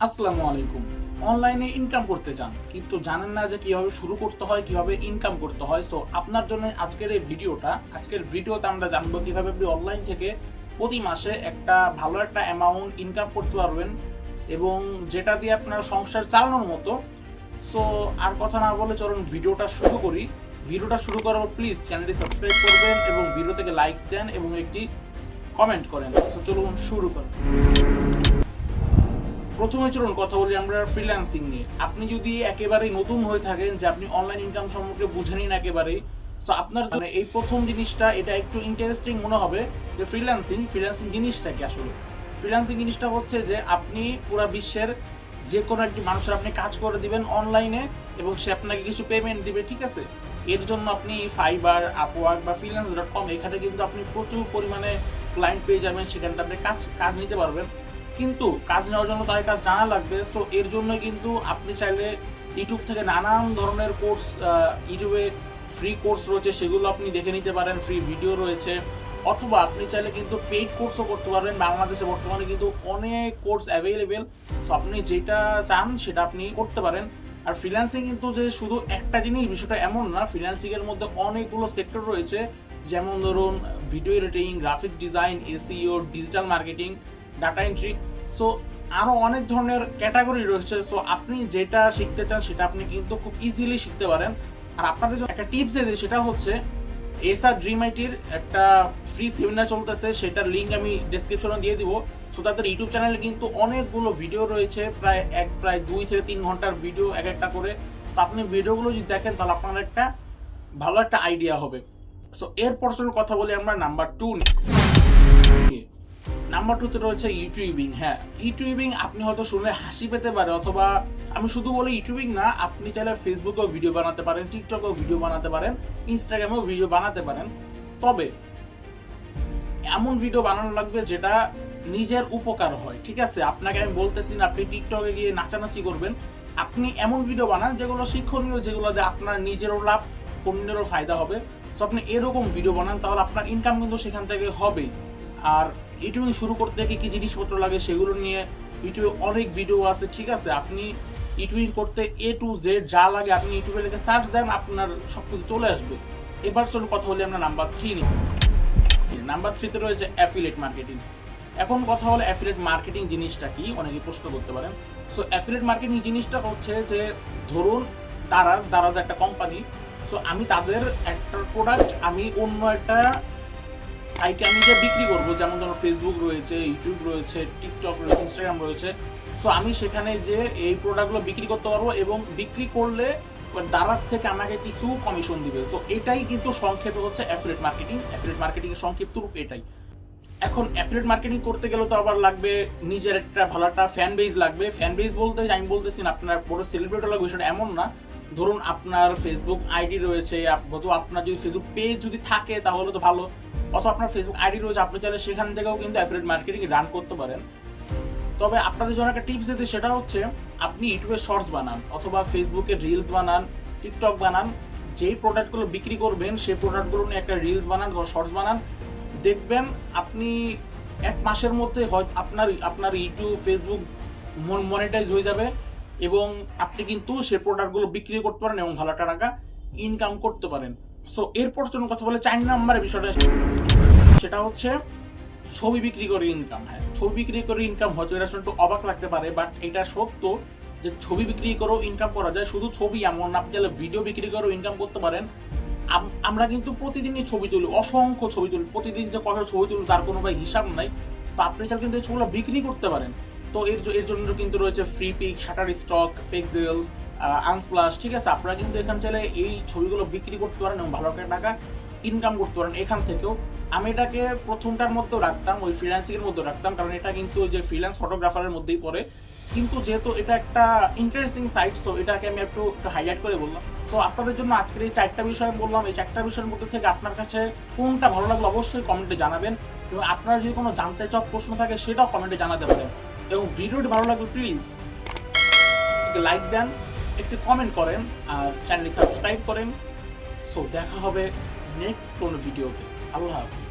আসসালামু আলাইকুম। অনলাইনে ইনকাম করতে চান কিন্তু জানেন না যে কিভাবে শুরু করতে হয়, কিভাবে ইনকাম করতে হয়। সো আপনার জন্য আজকের এই ভিডিওটা। আজকের ভিডিওতে আমরা জানবো কিভাবে আপনি অনলাইন থেকে প্রতি মাসে ভালো একটা অ্যামাউন্ট ইনকাম করতে পারবেন এবং যেটা দিয়ে আপনার সংসার চালানোর মতো। সো আর কথা না বলে চলুন ভিডিওটা শুরু করি। ভিডিওটা শুরু করার পর প্লিজ চ্যানেলটি সাবস্ক্রাইব করবেন এবং ভিডিও থেকে লাইক দেন এবং একটি কমেন্ট করেন। সো চলুন শুরু করেন। প্রথমে চলুন কথা বলি আমরা ফ্রিল্যান্সিং নিয়ে। আপনি যদি একেবারেই নতুন হয়ে থাকেন, যে আপনি অনলাইন ইনকাম সম্পর্কে বুঝেনই না একেবারেই, সো আপনার জন্য এই প্রথম জিনিসটা এটা একটু ইন্টারেস্টিং মনে হবে যে ফ্রিল্যান্সিং জিনিসটা কি। আসলে ফ্রিল্যান্সিং জিনিসটা হচ্ছে যে আপনি পুরো বিশ্বের যে কোনো একটি মানুষের আপনি কাজ করে দিবেন অনলাইনে এবং সে আপনাকে কিছু পেমেন্ট দিবে, ঠিক আছে। এর জন্য আপনি ফাইবার, আপওয়ার্ক বা freelance.com এখানে কিন্তু আপনি প্রচুর পরিমাণে ক্লায়েন্ট পেয়ে যাবেন, সেখানে আপনি কাজ নিতে পারবেন। কিন্তু কাজ নেওয়ার জন্য তাদের কাজ জানা লাগবে। সো এর জন্য কিন্তু আপনি চাইলে ইউটিউব থেকে নানান ধরনের কোর্স, ইউটিউবে ফ্রি কোর্স রয়েছে, সেগুলো আপনি দেখে নিতে পারেন, ফ্রি ভিডিও রয়েছে। অথবা আপনি চাইলে কিন্তু পেইড কোর্সও করতে পারবেন। বাংলাদেশে বর্তমানে কিন্তু অনেক কোর্স অ্যাভেলেবেল। সো আপনি যেটা চান সেটা আপনি করতে পারেন। আর ফ্রিল্যান্সিং কিন্তু যে শুধু একটা জিনিস, বিষয়টা এমন না। ফ্রিল্যান্সিং এর মধ্যে অনেকগুলো সেক্টর রয়েছে, যেমন ধরুন video editing, graphic design, SEO, digital marketing, data entry. So আরও অনেক ধরনের ক্যাটাগরি রয়েছে। সো আপনি যেটা শিখতে চান সেটা আপনি কিন্তু খুব ইজিলি শিখতে পারেন। আর আপনাদের জন্য একটা টিপস দিই, সেটা হচ্ছে এসআর ড্রিম আইটির একটা ফ্রি সেমিনার চলতেছে, সেটার লিঙ্ক আমি ডেসক্রিপশনে দিয়ে দিব। সো তাদের ইউটিউব চ্যানেলে কিন্তু অনেকগুলো ভিডিও রয়েছে, প্রায় 2 থেকে 3 ঘন্টার ভিডিও এক একটা করে। তো আপনি ভিডিওগুলো যদি দেখেন তাহলে আপনার একটা ভালো একটা আইডিয়া হবে। সো এরপর কথা বলি আমরা নাম্বার 2 নিয়ে। নাম্বার 2তে রয়েছে ইউটিউবিং। হ্যাঁ, ইউটিউবিং আপনি হয়তো শুনলে হাসি পেতে পারে, অথবা আমি শুধু বলি ইউটিউবিং না, আপনি চাইলে ফেসবুকেও ভিডিও বানাতে পারেন, টিকটকেও ভিডিও বানাতে পারেন, ইনস্টাগ্রামেও ভিডিও বানাতে পারেন। তবে এমন ভিডিও বানানো লাগবে যেটা নিজের উপকার হয়, ঠিক আছে। আপনাকে আমি বলতেছি না আপনি টিকটকে গিয়ে নাচানাচি করবেন। আপনি এমন ভিডিও বানান যেগুলো শিক্ষণীয়, যেগুলো দিয়ে আপনার নিজেরও লাভ, অন্যেরও ফায়দা হবে। সো আপনি এরকম ভিডিও বানান, তাহলে আপনার ইনকাম কিন্তু সেখান থেকে হবেই। আর ইউটিউবিং শুরু করতে গিয়ে কি জিনিসপত্র লাগে সেগুলো নিয়ে ইউটিউবে অনেক ভিডিও আছে, ঠিক আছে। আপনি ইউটিউবিং করতে A to Z যা লাগে আপনি ইউটিউবে লিখে সার্চ দেন, আপনার সব কিছু চলে আসবে। এবার চলুন কথা বলি আমরা নাম্বার 3 নিয়ে। নাম্বার 3তে রয়েছে অ্যাফিলিয়েট মার্কেটিং। এখন কথা হলো অ্যাফিলিয়েট মার্কেটিং জিনিসটা কি, অনেকে প্রশ্ন করতে পারেন। সো অ্যাফিলিয়েট মার্কেটিং জিনিসটা হচ্ছে যে ধরুন দারাজ একটা কোম্পানি। সো আমি তাদের একটা প্রোডাক্ট আমি অন্য একটা সাইটে আমি যে বিক্রি করবো, যেমন ধরুন ফেসবুক রয়েছে, ইউটিউব রয়েছে, টিকটক রয়েছে, ইনস্টাগ্রাম রয়েছে। সো আমি সেখানে যে এই প্রোডাক্টগুলো বিক্রি করতে পারবো এবং বিক্রি করলে দারাজ থেকে আমাকে কিছু কমিশন দিবে। সো এটাই কিন্তু সংক্ষেপে হচ্ছে অ্যাফিলিয়েট মার্কেটিং। অ্যাফিলিয়েট মার্কেটিং এর সংক্ষিপ্ত রূপ এটাই। এখন অ্যাফিলিয়েট মার্কেটিং করতে গেলে তো আবার লাগবে নিজের একটা ভালো একটা ফ্যান বেজ লাগবে। ফ্যান বেজ বলতে আমি বলতেছি না আপনার বড় সেলিব্রিটি লাগবে, সেটা এমন না। ধরুন আপনার ফেসবুক আইডি রয়েছে, আপনার যদি ফেসবুক পেজ যদি থাকে তাহলে তো ভালো, অথবা আপনার ফেসবুক আইডি রয়েছে, আপনি চাইলে সেখান থেকেও কিন্তু অ্যাফিলিয়েট মার্কেটিং রান করতে পারেন। তবে আপনাদের জন্য একটা টিপস দিতে, সেটা হচ্ছে আপনি ইউটিউবে শর্টস বানান, অথবা ফেসবুকে রিলস বানান, টিকটক বানান। যেই প্রোডাক্টগুলো বিক্রি করবেন সেই প্রোডাক্টগুলো নিয়ে একটা রিলস বানান বা শর্টস বানান। দেখবেন আপনি 1 মাসের মধ্যে হয়তো আপনার ইউটিউব, ফেসবুক মনিটাইজ হয়ে যাবে এবং আপনি কিন্তু সেই প্রোডাক্টগুলো বিক্রি করতে পারেন এবং ভালো একটা টাকা ইনকাম করতে পারেন। সো এরপর জন্য কথা বলে 4 নম্বরের বিষয়টা, সেটা হচ্ছে ছবি বিক্রি করে ইনকাম। হ্যাঁ, ছবি বিক্রি করে ইনকাম হয়তো এটা শুনে একটু অবাক লাগতে পারে, বাট এটা সত্য যে ছবি বিক্রি করেও ইনকাম করা যায়। শুধু ছবি এমন না, আপনি চাইলে ভিডিও বিক্রি করেও ইনকাম করতে পারেন। আমরা কিন্তু প্রতিদিনই ছবি তুলি, অসংখ্য ছবি তুলি, প্রতিদিন যে কত ছবি তুলি তার কোনো হিসাব নাই। তো আপনি চাইলে কিন্তু এই ছবিগুলো বিক্রি করতে পারেন। তো এর জন্য কিন্তু রয়েছে Freepik, Shutterstock, Pexels, Unsplash, ঠিক আছে। আপনারা কিন্তু এখান চাইলে এই ছবিগুলো বিক্রি করতে পারেন এবং ভালো একটা টাকা ইনকাম করতে পারেন এখান থেকেও। আমি এটাকে প্রথমটার মধ্যেও রাখতাম, ওই ফ্রিল্যান্সিংয়ের মধ্যে রাখতাম, কারণ এটা কিন্তু যে ফ্রিল্যান্স ফটোগ্রাফারের মধ্যেই পড়ে। কিন্তু যেহেতু এটা একটা ইন্টারেস্টিং সাইট, সো এটাকে আমি একটু হাইলাইট করে বললাম। সো আপনাদের জন্য আজকের এই 4টা বিষয় বললাম। এই 4টা বিষয়ের মধ্যে থেকে আপনার কাছে কোনটা ভালো লাগলো অবশ্যই কমেন্টে জানাবেন, এবং আপনার যদি কোনো জানতে চাওয়া প্রশ্ন থাকে সেটাও কমেন্টে জানাতে পারেন। এবং ভিডিওটি ভালো লাগলে প্লিজ একটু লাইক দেন, একটু কমেন্ট করেন, আর চ্যানেলটি সাবস্ক্রাইব করেন। সো দেখা হবে নেক্সট কোনো ভিডিওতে। আল্লাহ হাফেজ।